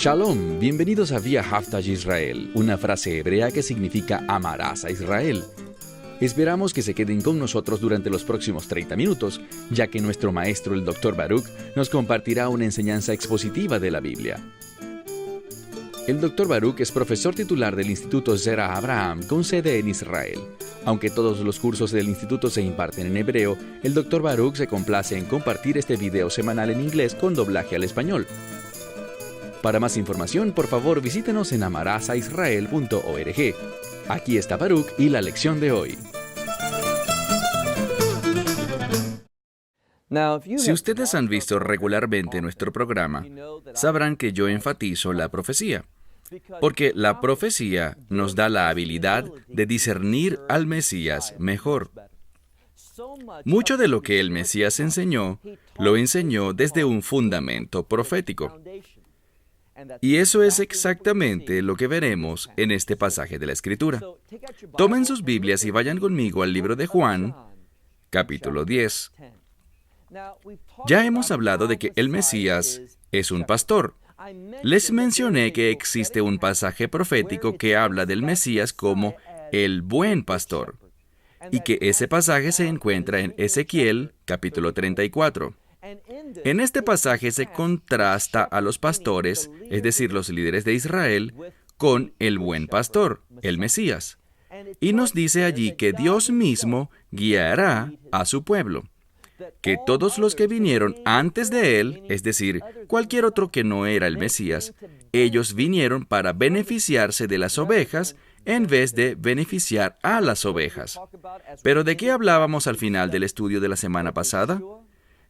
Shalom, bienvenidos a Vía Haftaj Israel, una frase hebrea que significa amarás a Israel. Esperamos que se queden con nosotros durante los próximos 30 minutos, ya que nuestro maestro, el Dr. Baruch, nos compartirá una enseñanza expositiva de la Biblia. El Dr. Baruch es profesor titular del Instituto Zera Abraham con sede en Israel. Aunque todos los cursos del instituto se imparten en hebreo, el Dr. Baruch se complace en compartir este video semanal en inglés con doblaje al español. Para más información, por favor, visítenos en amarasaisrael.org. Aquí está Baruch y la lección de hoy. Si ustedes han visto regularmente nuestro programa, sabrán que yo enfatizo la profecía, porque la profecía nos da la habilidad de discernir al Mesías mejor. Mucho de lo que el Mesías enseñó, lo enseñó desde un fundamento profético. Y eso es exactamente lo que veremos en este pasaje de la Escritura. Tomen sus Biblias y vayan conmigo al libro de Juan, capítulo 10. Ya hemos hablado de que el Mesías es un pastor. Les mencioné que existe un pasaje profético que habla del Mesías como el buen pastor, y que ese pasaje se encuentra en Ezequiel, capítulo 34. En este pasaje se contrasta a los pastores, es decir, los líderes de Israel, con el buen pastor, el Mesías. Y nos dice allí que Dios mismo guiará a su pueblo, que todos los que vinieron antes de él, es decir, cualquier otro que no era el Mesías, ellos vinieron para beneficiarse de las ovejas en vez de beneficiar a las ovejas. ¿Pero de qué hablábamos al final del estudio de la semana pasada?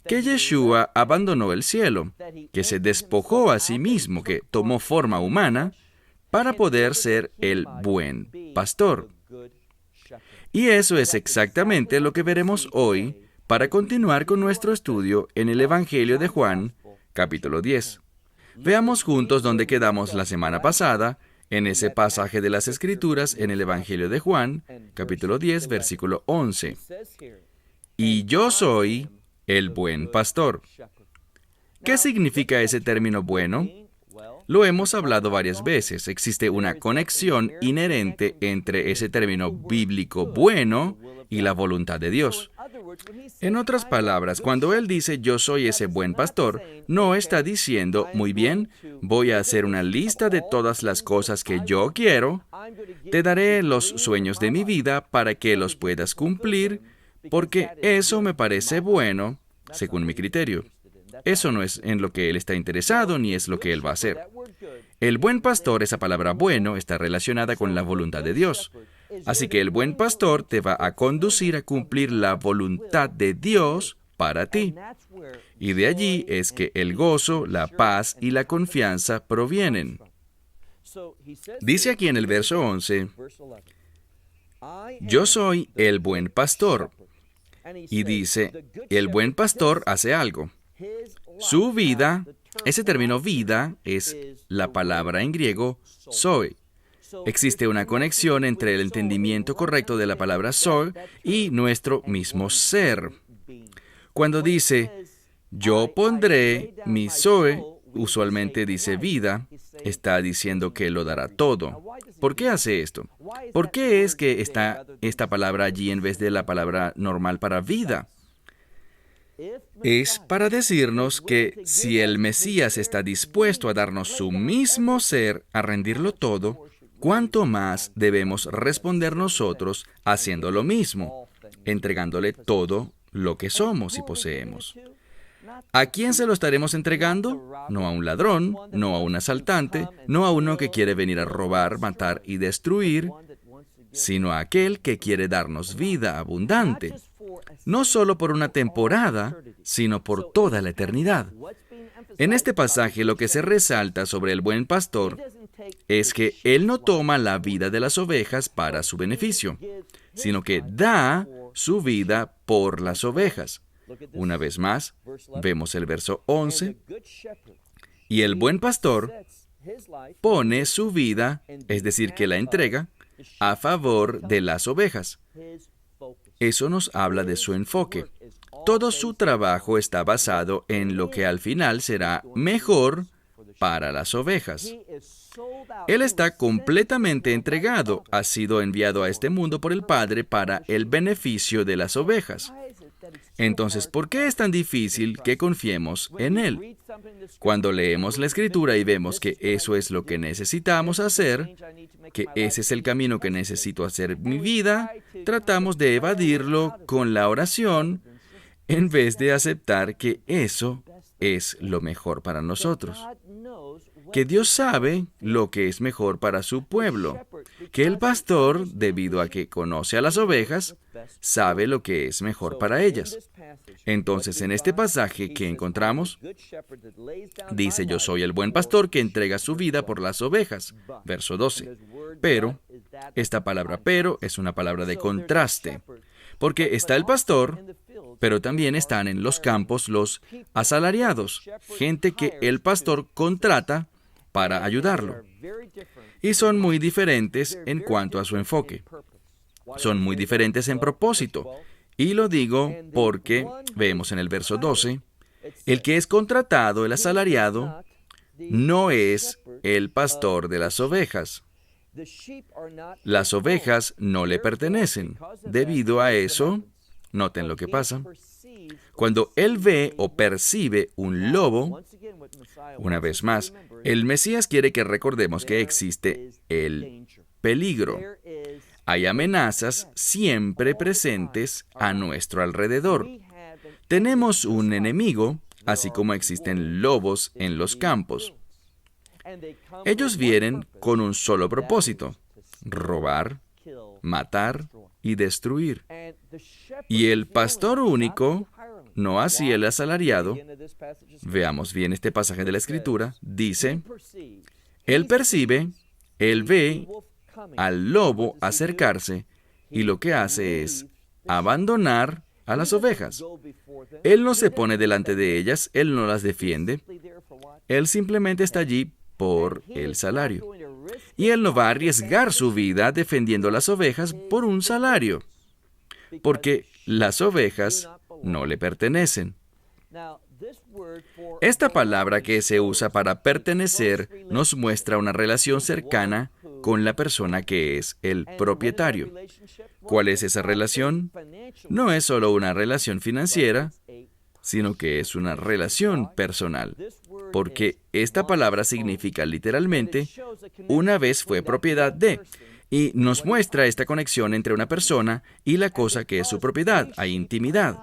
Que Yeshua abandonó el cielo, que se despojó a sí mismo, que tomó forma humana, para poder ser el buen pastor. Y eso es exactamente lo que veremos hoy para continuar con nuestro estudio en el Evangelio de Juan, capítulo 10. Veamos juntos dónde quedamos la semana pasada, en ese pasaje de las Escrituras en el Evangelio de Juan, capítulo 10, versículo 11. Y yo soy el buen pastor. ¿Qué significa ese término bueno? Lo hemos hablado varias veces. Existe una conexión inherente entre ese término bíblico bueno y la voluntad de Dios. En otras palabras, cuando Él dice yo soy ese buen pastor, no está diciendo, muy bien, voy a hacer una lista de todas las cosas que yo quiero, te daré los sueños de mi vida para que los puedas cumplir, porque eso me parece bueno, según mi criterio. Eso no es en lo que Él está interesado, ni es lo que Él va a hacer. El buen pastor, esa palabra bueno, está relacionada con la voluntad de Dios. Así que el buen pastor te va a conducir a cumplir la voluntad de Dios para ti. Y de allí es que el gozo, la paz y la confianza provienen. Dice aquí en el verso 11, yo soy el buen pastor. Y dice, el buen pastor hace algo. Su vida, ese término vida es la palabra en griego zoe. Existe una conexión entre el entendimiento correcto de la palabra zoe y nuestro mismo ser. Cuando dice, yo pondré mi zoe, usualmente dice vida, está diciendo que lo dará todo. ¿Por qué hace esto? ¿Por qué es que está esta palabra allí en vez de la palabra normal para vida? Es para decirnos que si el Mesías está dispuesto a darnos su mismo ser, a rendirlo todo, ¿cuánto más debemos responder nosotros haciendo lo mismo, entregándole todo lo que somos y poseemos? ¿A quién se lo estaremos entregando? No a un ladrón, no a un asaltante, no a uno que quiere venir a robar, matar y destruir, sino a aquel que quiere darnos vida abundante, no solo por una temporada, sino por toda la eternidad. En este pasaje lo que se resalta sobre el buen pastor es que Él no toma la vida de las ovejas para su beneficio, sino que da su vida por las ovejas. Una vez más, vemos el verso 11, y el buen pastor pone su vida, es decir, que la entrega, a favor de las ovejas. Eso nos habla de su enfoque. Todo su trabajo está basado en lo que al final será mejor para las ovejas. Él está completamente entregado, ha sido enviado a este mundo por el Padre para el beneficio de las ovejas. Entonces, ¿por qué es tan difícil que confiemos en Él? Cuando leemos la Escritura y vemos que eso es lo que necesitamos hacer, que ese es el camino que necesito hacer en mi vida, tratamos de evadirlo con la oración en vez de aceptar que eso es lo mejor para nosotros. Que Dios sabe lo que es mejor para su pueblo. Que el pastor, debido a que conoce a las ovejas, sabe lo que es mejor para ellas. Entonces, en este pasaje que encontramos, dice, yo soy el buen pastor que entrega su vida por las ovejas. Verso 12. Pero, esta palabra pero es una palabra de contraste. Porque está el pastor, pero también están en los campos los asalariados, gente que el pastor contrata para ayudarlo. Y son muy diferentes en cuanto a su enfoque. Son muy diferentes en propósito. Y lo digo porque vemos en el verso 12, el que es contratado, el asalariado, no es el pastor de las ovejas. Las ovejas no le pertenecen. Debido a eso, noten lo que pasa. Cuando él ve o percibe un lobo, una vez más, el Mesías quiere que recordemos que existe el peligro. Hay amenazas siempre presentes a nuestro alrededor. Tenemos un enemigo, así como existen lobos en los campos. Ellos vienen con un solo propósito: robar, matar y destruir. Y el pastor único, no así el asalariado, veamos bien este pasaje de la Escritura, dice, él percibe, él ve al lobo acercarse y lo que hace es abandonar a las ovejas. Él no se pone delante de ellas, él no las defiende, él simplemente está allí por el salario. Y él no va a arriesgar su vida defendiendo las ovejas por un salario, porque las ovejas no le pertenecen. Esta palabra que se usa para pertenecer nos muestra una relación cercana con la persona que es el propietario. ¿Cuál es esa relación? No es solo una relación financiera, sino que es una relación personal, porque esta palabra significa literalmente una vez fue propiedad de, y nos muestra esta conexión entre una persona y la cosa que es su propiedad, hay intimidad.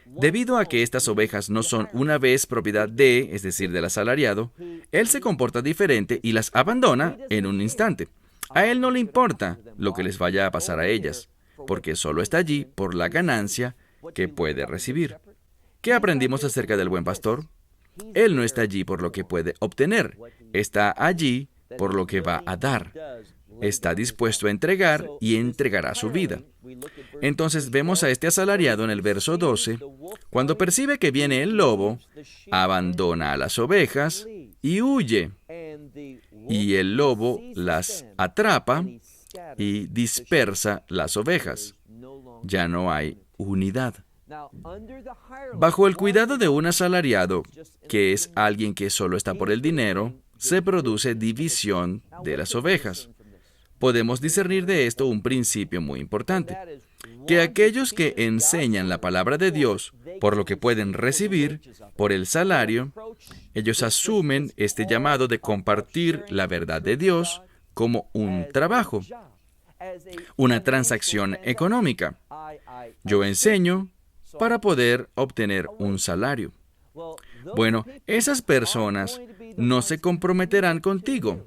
Debido a que estas ovejas no son una vez propiedad de, es decir, del asalariado, él se comporta diferente y las abandona en un instante. A él no le importa lo que les vaya a pasar a ellas, porque solo está allí por la ganancia que puede recibir. ¿Qué aprendimos acerca del buen pastor? Él no está allí por lo que puede obtener, está allí por lo que va a dar. Está dispuesto a entregar y entregará su vida. Entonces vemos a este asalariado en el verso 12, cuando percibe que viene el lobo, abandona a las ovejas y huye. Y el lobo las atrapa y dispersa las ovejas. Ya no hay unidad. Bajo el cuidado de un asalariado, que es alguien que solo está por el dinero, se produce división de las ovejas. Podemos discernir de esto un principio muy importante, que aquellos que enseñan la palabra de Dios por lo que pueden recibir, por el salario, ellos asumen este llamado de compartir la verdad de Dios como un trabajo, una transacción económica. Yo enseño para poder obtener un salario. Bueno, esas personas no se comprometerán contigo.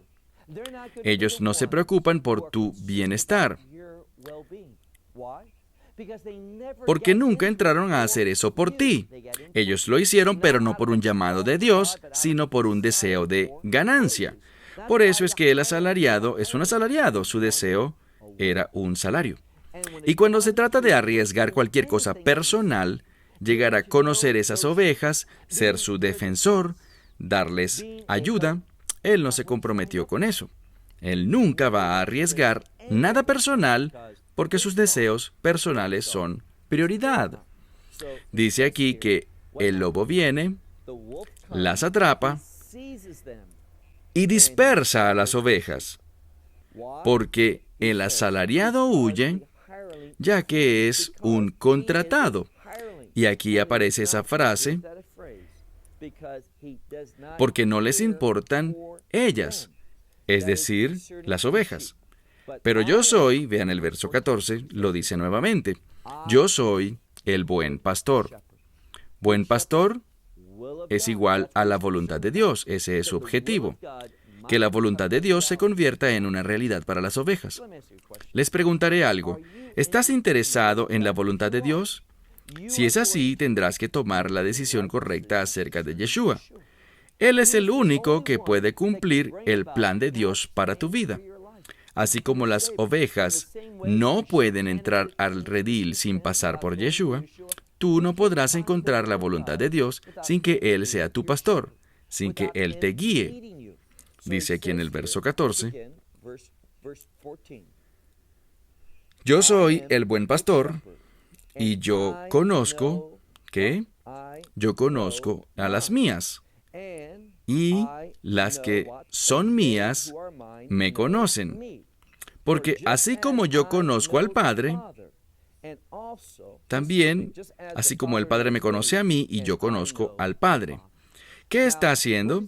Ellos no se preocupan por tu bienestar, porque nunca entraron a hacer eso por ti. Ellos lo hicieron, pero no por un llamado de Dios, sino por un deseo de ganancia. Por eso es que el asalariado es un asalariado, su deseo era un salario. Y cuando se trata de arriesgar cualquier cosa personal, llegar a conocer esas ovejas, ser su defensor, darles ayuda, él no se comprometió con eso. Él nunca va a arriesgar nada personal porque sus deseos personales son prioridad. Dice aquí que el lobo viene, las atrapa y dispersa a las ovejas, porque el asalariado huye, ya que es un contratado. Y aquí aparece esa frase, porque no les importan ellas, es decir, las ovejas. Pero yo soy, vean el verso 14, lo dice nuevamente, yo soy el buen pastor. Buen pastor es igual a la voluntad de Dios, ese es su objetivo, que la voluntad de Dios se convierta en una realidad para las ovejas. Les preguntaré algo, ¿estás interesado en la voluntad de Dios? Si es así, tendrás que tomar la decisión correcta acerca de Yeshua. Él es el único que puede cumplir el plan de Dios para tu vida. Así como las ovejas no pueden entrar al redil sin pasar por Yeshua, tú no podrás encontrar la voluntad de Dios sin que Él sea tu pastor, sin que Él te guíe. Dice aquí en el verso 14, yo soy el buen pastor y yo conozco, ¿qué? Yo conozco a las mías y las que son mías me conocen. Porque así como yo conozco al Padre, también, así como el Padre me conoce a mí y yo conozco al Padre. ¿Qué está haciendo?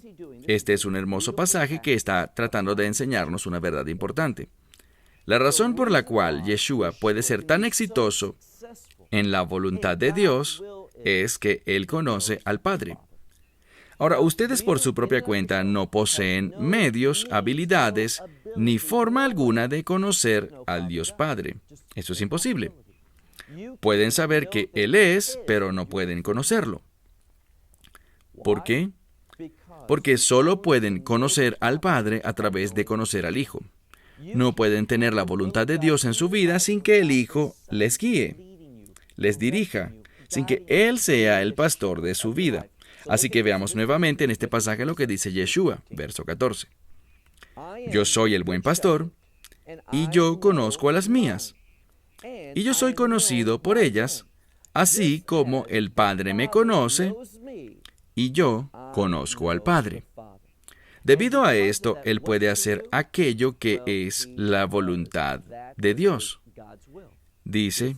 Este es un hermoso pasaje que está tratando de enseñarnos una verdad importante. La razón por la cual Yeshua puede ser tan exitoso en la voluntad de Dios es que Él conoce al Padre. Ahora, ustedes por su propia cuenta no poseen medios, habilidades, ni forma alguna de conocer al Dios Padre. Eso es imposible. Pueden saber que Él es, pero no pueden conocerlo. ¿Por qué? Porque solo pueden conocer al Padre a través de conocer al Hijo. No pueden tener la voluntad de Dios en su vida sin que el Hijo les guíe, les dirija, sin que Él sea el pastor de su vida. Así que veamos nuevamente en este pasaje lo que dice Yeshua, verso 14. Yo soy el buen pastor, y yo conozco a las mías, y yo soy conocido por ellas, así como el Padre me conoce, y yo conozco al Padre. Debido a esto, Él puede hacer aquello que es la voluntad de Dios. Dice,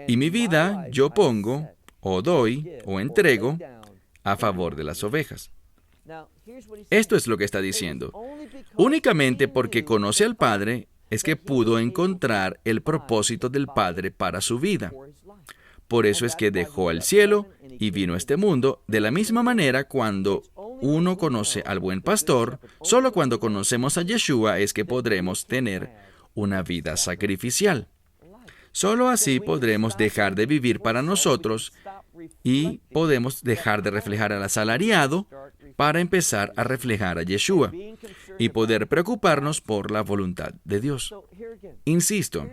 y mi vida yo pongo, o doy, o entrego, a favor de las ovejas. Esto es lo que está diciendo. Únicamente porque conoce al Padre es que pudo encontrar el propósito del Padre para su vida. Por eso es que dejó el cielo y vino a este mundo. De la misma manera, cuando uno conoce al buen pastor, solo cuando conocemos a Yeshua es que podremos tener una vida sacrificial. Solo así podremos dejar de vivir para nosotros y podemos dejar de reflejar al asalariado para empezar a reflejar a Yeshua y poder preocuparnos por la voluntad de Dios. Insisto,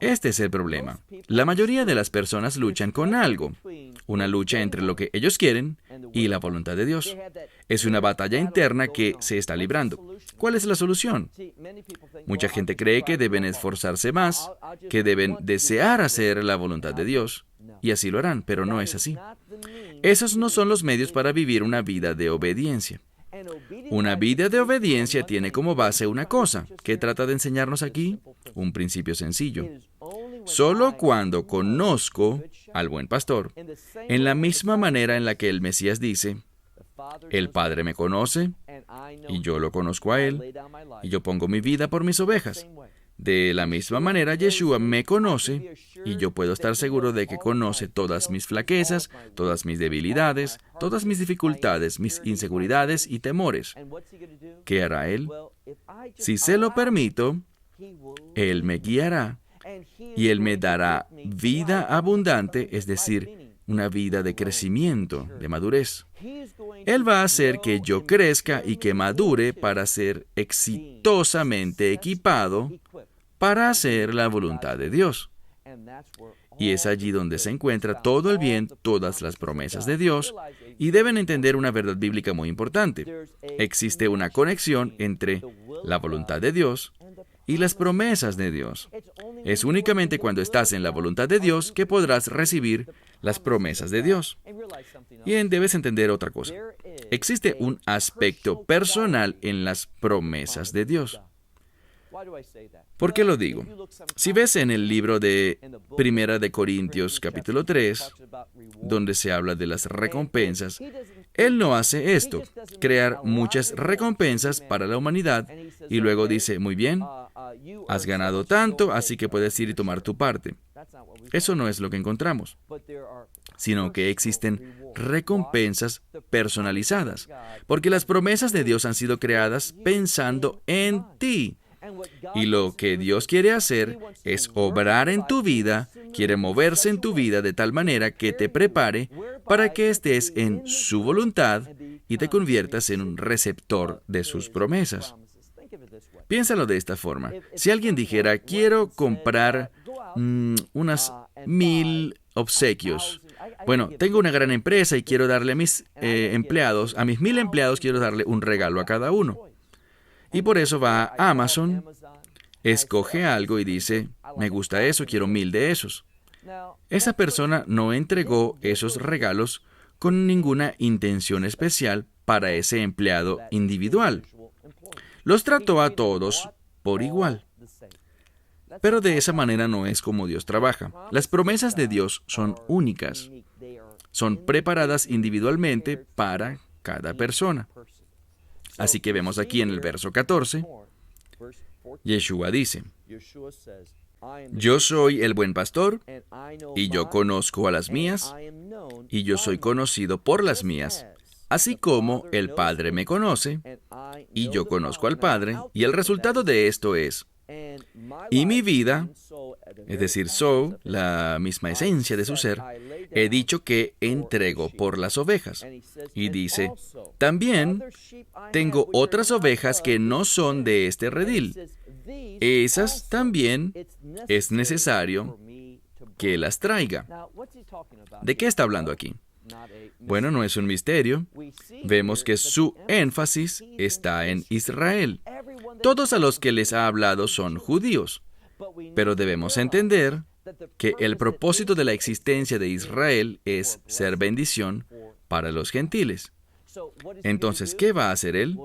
este es el problema. La mayoría de las personas luchan con algo, una lucha entre lo que ellos quieren y la voluntad de Dios. Es una batalla interna que se está librando. ¿Cuál es la solución? Mucha gente cree que deben esforzarse más, que deben desear hacer la voluntad de Dios, y así lo harán, pero no es así. Esos no son los medios para vivir una vida de obediencia. Una vida de obediencia tiene como base una cosa. ¿Qué trata de enseñarnos aquí? Un principio sencillo. Solo cuando conozco al buen pastor, en la misma manera en la que el Mesías dice, el Padre me conoce y yo lo conozco a Él, y yo pongo mi vida por mis ovejas. De la misma manera, Yeshua me conoce y yo puedo estar seguro de que conoce todas mis flaquezas, todas mis debilidades, todas mis dificultades, mis inseguridades y temores. ¿Qué hará Él? Si se lo permito, Él me guiará y Él me dará vida abundante, es decir, una vida de crecimiento, de madurez. Él va a hacer que yo crezca y que madure para ser exitosamente equipado para hacer la voluntad de Dios. Y es allí donde se encuentra todo el bien, todas las promesas de Dios, y deben entender una verdad bíblica muy importante. Existe una conexión entre la voluntad de Dios y las promesas de Dios. Es únicamente cuando estás en la voluntad de Dios que podrás recibir las promesas de Dios. Y debes entender otra cosa. existe un aspecto personal en las promesas de Dios. ¿Por qué lo digo? Si ves en el libro de Primera de Corintios, capítulo 3, donde se habla de las recompensas, Él no hace esto, crear muchas recompensas para la humanidad, y luego dice, muy bien, has ganado tanto, así que puedes ir y tomar tu parte. Eso no es lo que encontramos, sino que existen recompensas personalizadas, porque las promesas de Dios han sido creadas pensando en ti. Y lo que Dios quiere hacer es obrar en tu vida, quiere moverse en tu vida de tal manera que te prepare para que estés en su voluntad y te conviertas en un receptor de sus promesas. Piénsalo de esta forma. Si alguien dijera, quiero comprar unas 1000 obsequios. Bueno, tengo una gran empresa y quiero darle a mis empleados, a mis 1000 empleados quiero darle un regalo a cada uno. Y por eso va a Amazon, escoge algo y dice, me gusta eso, quiero 1000 de esos. Esa persona no entregó esos regalos con ninguna intención especial para ese empleado individual. Los trató a todos por igual. Pero de esa manera no es como Dios trabaja. Las promesas de Dios son únicas. Son preparadas individualmente para cada persona. Así que vemos aquí en el verso 14, Yeshua dice, yo soy el buen pastor, y yo conozco a las mías, y yo soy conocido por las mías, así como el Padre me conoce, y yo conozco al Padre, y el resultado de esto es, y mi vida, es decir, soy la misma esencia de su ser, he dicho que entrego por las ovejas. Y dice, también tengo otras ovejas que no son de este redil. Esas también es necesario que las traiga. ¿De qué está hablando aquí? Bueno, no es un misterio. Vemos que su énfasis está en Israel. Todos a los que les ha hablado son judíos, pero debemos entender que el propósito de la existencia de Israel es ser bendición para los gentiles. Entonces, ¿qué va a hacer él?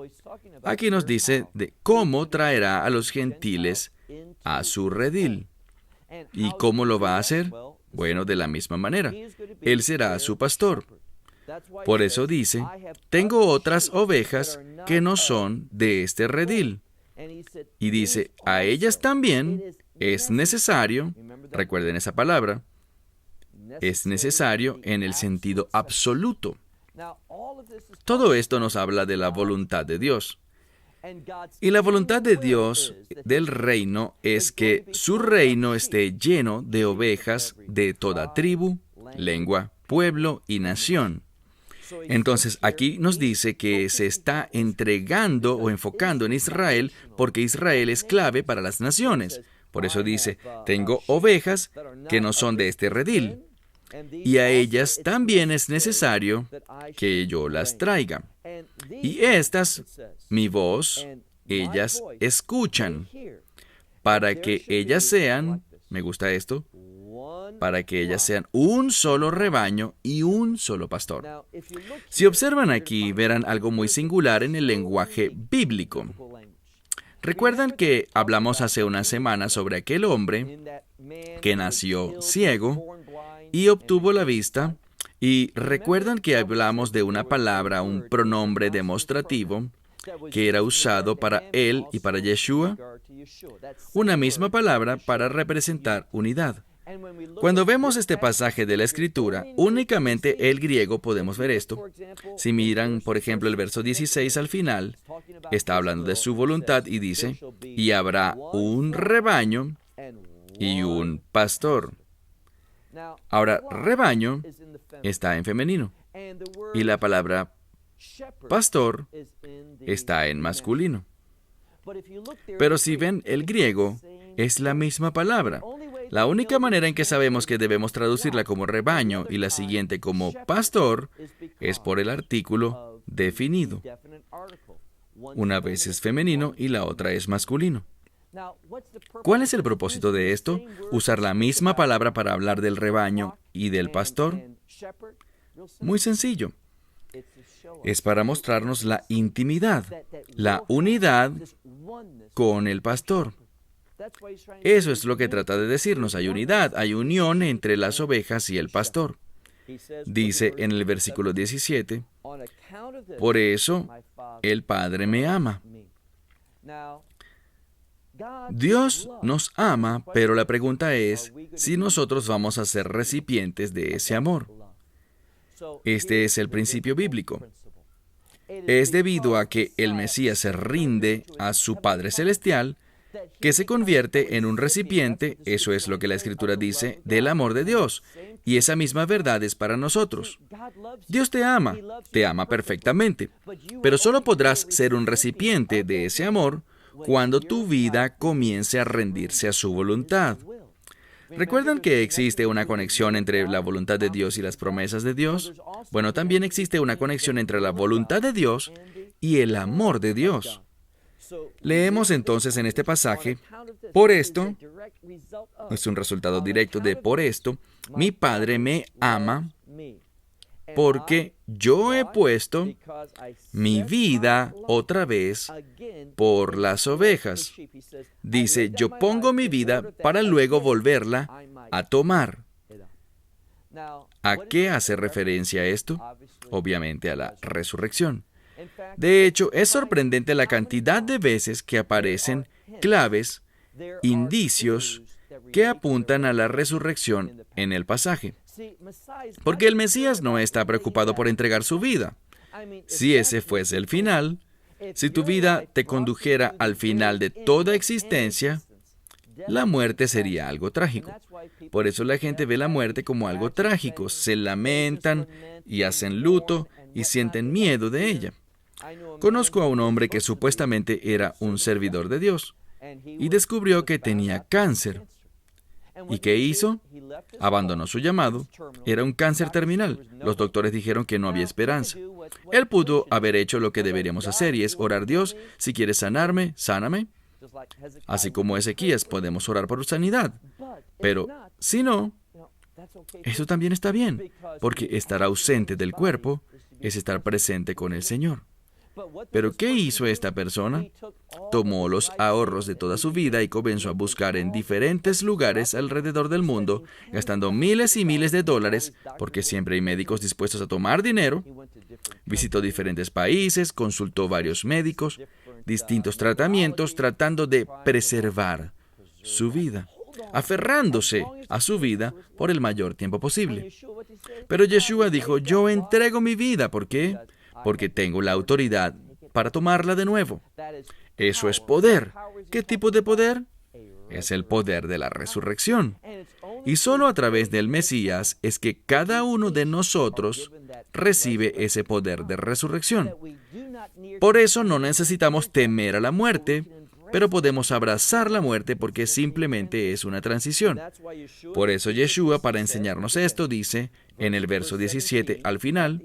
Aquí nos dice de cómo traerá a los gentiles a su redil. ¿Y cómo lo va a hacer? Bueno, de la misma manera. Él será su pastor. Por eso dice, tengo otras ovejas que no son de este redil. Y dice, a ellas también es necesario, recuerden esa palabra, es necesario en el sentido absoluto. Todo esto nos habla de la voluntad de Dios. Y la voluntad de Dios del reino es que su reino esté lleno de ovejas de toda tribu, lengua, pueblo y nación. Entonces, aquí nos dice que se está entregando o enfocando en Israel porque Israel es clave para las naciones. Por eso dice, tengo ovejas que no son de este redil, y a ellas también es necesario que yo las traiga. Y estas, mi voz, ellas escuchan, para que ellas sean, me gusta esto, para que ellas sean un solo rebaño y un solo pastor. Si observan aquí, verán algo muy singular en el lenguaje bíblico. ¿Recuerdan que hablamos hace una semana sobre aquel hombre que nació ciego y obtuvo la vista? Y recuerdan que hablamos de una palabra, un pronombre demostrativo, que era usado para él y para Yeshua? Una misma palabra para representar unidad. Cuando vemos este pasaje de la Escritura, únicamente el griego podemos ver esto. Si miran, por ejemplo, el verso 16 al final, está hablando de su voluntad y dice, y habrá un rebaño y un pastor. Ahora, rebaño está en femenino y la palabra pastor está en masculino. Pero si ven el griego, es la misma palabra. La única manera en que sabemos que debemos traducirla como rebaño y la siguiente como pastor es por el artículo definido. Una vez es femenino y la otra es masculino. ¿Cuál es el propósito de esto? ¿Usar la misma palabra para hablar del rebaño y del pastor? Muy sencillo. es para mostrarnos la intimidad, la unidad con el pastor. Eso es lo que trata de decirnos. Hay unidad, hay unión entre las ovejas y el pastor. Dice en el versículo 17, por eso el Padre me ama. Dios nos ama, pero la pregunta es si nosotros vamos a ser recipientes de ese amor. Este es el principio bíblico. Es debido a que el Mesías se rinde a su Padre Celestial que se convierte en un recipiente, eso es lo que la Escritura dice, del amor de Dios. Y esa misma verdad es para nosotros. Dios te ama perfectamente, pero solo podrás ser un recipiente de ese amor cuando tu vida comience a rendirse a su voluntad. ¿Recuerdan que existe una conexión entre la voluntad de Dios y las promesas de Dios? Bueno, también existe una conexión entre la voluntad de Dios y el amor de Dios. Leemos entonces en este pasaje, por esto, es un resultado directo de por esto, mi Padre me ama porque yo he puesto mi vida otra vez por las ovejas. Dice, yo pongo mi vida para luego volverla a tomar. ¿A qué hace referencia esto? Obviamente a la resurrección. De hecho, es sorprendente la cantidad de veces que aparecen claves, indicios que apuntan a la resurrección en el pasaje. Porque el Mesías no está preocupado por entregar su vida. Si ese fuese el final, si tu vida te condujera al final de toda existencia, la muerte sería algo trágico. Por eso la gente ve la muerte como algo trágico. Se lamentan y hacen luto y sienten miedo de ella. Conozco a un hombre que supuestamente era un servidor de Dios y descubrió que tenía cáncer. ¿Y qué hizo? Abandonó su llamado. Era un cáncer terminal. Los doctores dijeron que no había esperanza. Él pudo haber hecho lo que deberíamos hacer y es orar: Dios, si quieres sanarme, sáname. Así como Ezequías, podemos orar por sanidad. Pero si no, eso también está bien, porque estar ausente del cuerpo es estar presente con el Señor. Pero ¿qué hizo esta persona? Tomó los ahorros de toda su vida y comenzó a buscar en diferentes lugares alrededor del mundo, gastando miles y miles de dólares, porque siempre hay médicos dispuestos a tomar dinero. Visitó diferentes países, consultó varios médicos, distintos tratamientos, tratando de preservar su vida, aferrándose a su vida por el mayor tiempo posible. Pero Yeshua dijo, yo entrego mi vida. ¿Por qué? Porque tengo la autoridad para tomarla de nuevo. Eso es poder. ¿Qué tipo de poder? Es el poder de la resurrección. Y solo a través del Mesías es que cada uno de nosotros recibe ese poder de resurrección. Por eso no necesitamos temer a la muerte, pero podemos abrazar la muerte porque simplemente es una transición. Por eso Yeshua, para enseñarnos esto, dice en el verso 17 al final,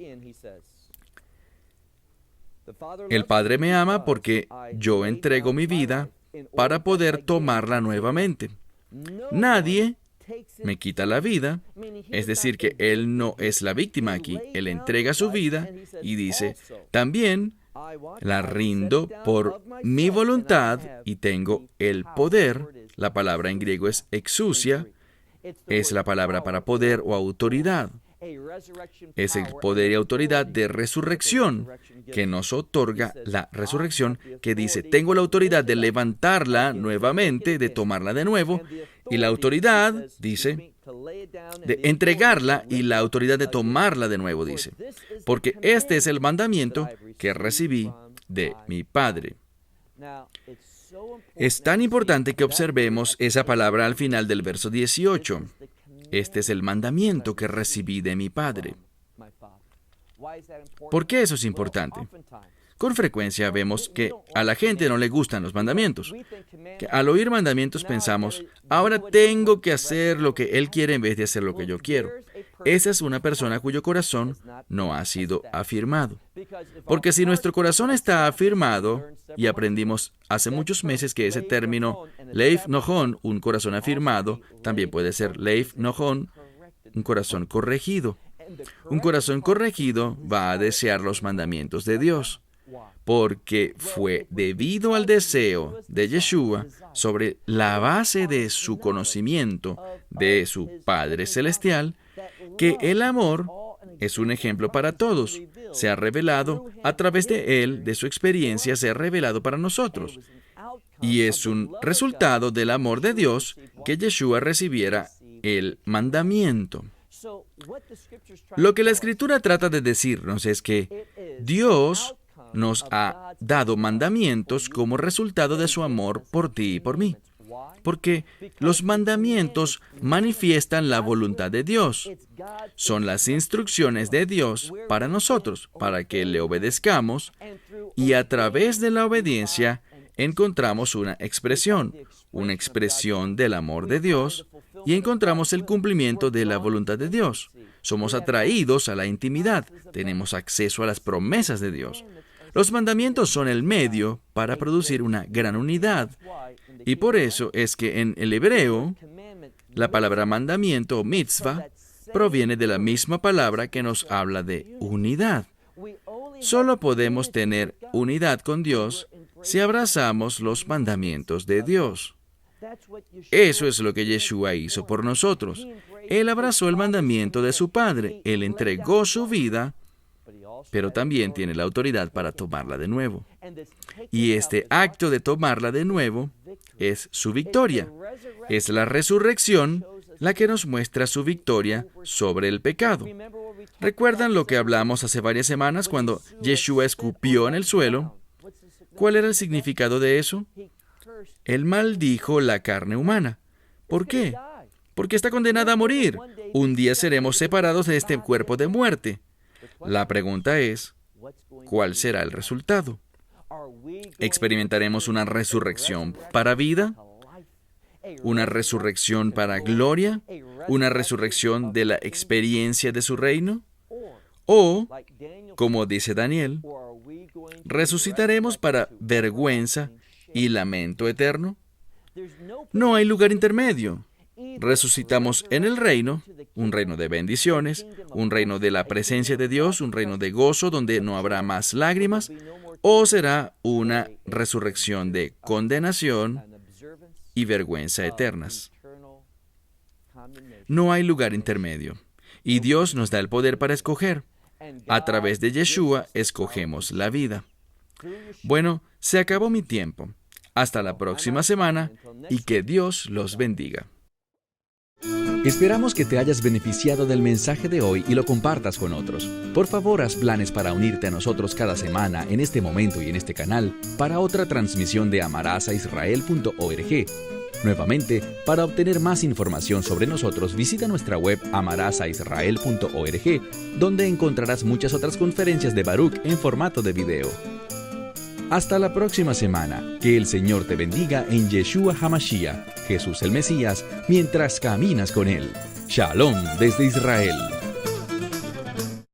el Padre me ama porque yo entrego mi vida para poder tomarla nuevamente. Nadie me quita la vida, es decir, que Él no es la víctima aquí. Él entrega su vida y dice, también la rindo por mi voluntad y tengo el poder. La palabra en griego es exousia, es la palabra para poder o autoridad. Es el poder y autoridad de resurrección que nos otorga la resurrección, que dice, tengo la autoridad de levantarla nuevamente, de tomarla de nuevo, y la autoridad, dice, de entregarla y la autoridad de tomarla de nuevo, dice, porque este es el mandamiento que recibí de mi Padre. Es tan importante que observemos esa palabra al final del verso 18. Este es el mandamiento que recibí de mi Padre. ¿Por qué eso es importante? Con frecuencia vemos que a la gente no le gustan los mandamientos. Que al oír mandamientos pensamos, ahora tengo que hacer lo que Él quiere en vez de hacer lo que yo quiero. Esa es una persona cuyo corazón no ha sido afirmado. Porque si nuestro corazón está afirmado, y aprendimos hace muchos meses que ese término Leif Nohon, un corazón afirmado, también puede ser Leif Nohon, un corazón corregido. Un corazón corregido va a desear los mandamientos de Dios, porque fue debido al deseo de Yeshua sobre la base de su conocimiento de su Padre Celestial, que el amor es un ejemplo para todos. Se ha revelado a través de él, de su experiencia, se ha revelado para nosotros. Y es un resultado del amor de Dios que Yeshua recibiera el mandamiento. Lo que la Escritura trata de decirnos es que Dios nos ha dado mandamientos como resultado de su amor por ti y por mí. Porque los mandamientos manifiestan la voluntad de Dios. Son las instrucciones de Dios para nosotros, para que le obedezcamos, y a través de la obediencia encontramos una expresión del amor de Dios, y encontramos el cumplimiento de la voluntad de Dios. Somos atraídos a la intimidad, tenemos acceso a las promesas de Dios. Los mandamientos son el medio para producir una gran unidad. Y por eso es que en el hebreo, la palabra mandamiento o mitzvah proviene de la misma palabra que nos habla de unidad. Solo podemos tener unidad con Dios si abrazamos los mandamientos de Dios. Eso es lo que Yeshua hizo por nosotros. Él abrazó el mandamiento de su Padre. Él entregó su vida, pero también tiene la autoridad para tomarla de nuevo. Y este acto de tomarla de nuevo es su victoria. Es la resurrección la que nos muestra su victoria sobre el pecado. ¿Recuerdan lo que hablamos hace varias semanas cuando Yeshua escupió en el suelo? ¿Cuál era el significado de eso? Él maldijo la carne humana. ¿Por qué? Porque está condenada a morir. Un día seremos separados de este cuerpo de muerte. La pregunta es, ¿cuál será el resultado? ¿Experimentaremos una resurrección para vida? ¿Una resurrección para gloria? ¿Una resurrección de la experiencia de su reino? ¿O, como dice Daniel, resucitaremos para vergüenza y lamento eterno? No hay lugar intermedio. Resucitamos en el reino, un reino de bendiciones, un reino de la presencia de Dios, un reino de gozo donde no habrá más lágrimas, o será una resurrección de condenación y vergüenza eternas. No hay lugar intermedio, y Dios nos da el poder para escoger. A través de Yeshua escogemos la vida. Bueno, se acabó mi tiempo. Hasta la próxima semana y que Dios los bendiga. Esperamos que te hayas beneficiado del mensaje de hoy y lo compartas con otros. Por favor, haz planes para unirte a nosotros cada semana en este momento y en este canal para otra transmisión de amarazaisrael.org. Nuevamente, para obtener más información sobre nosotros, visita nuestra web amarazaisrael.org, donde encontrarás muchas otras conferencias de Baruch en formato de video. Hasta la próxima semana. Que el Señor te bendiga en Yeshua HaMashiach, Jesús el Mesías, mientras caminas con Él. Shalom desde Israel.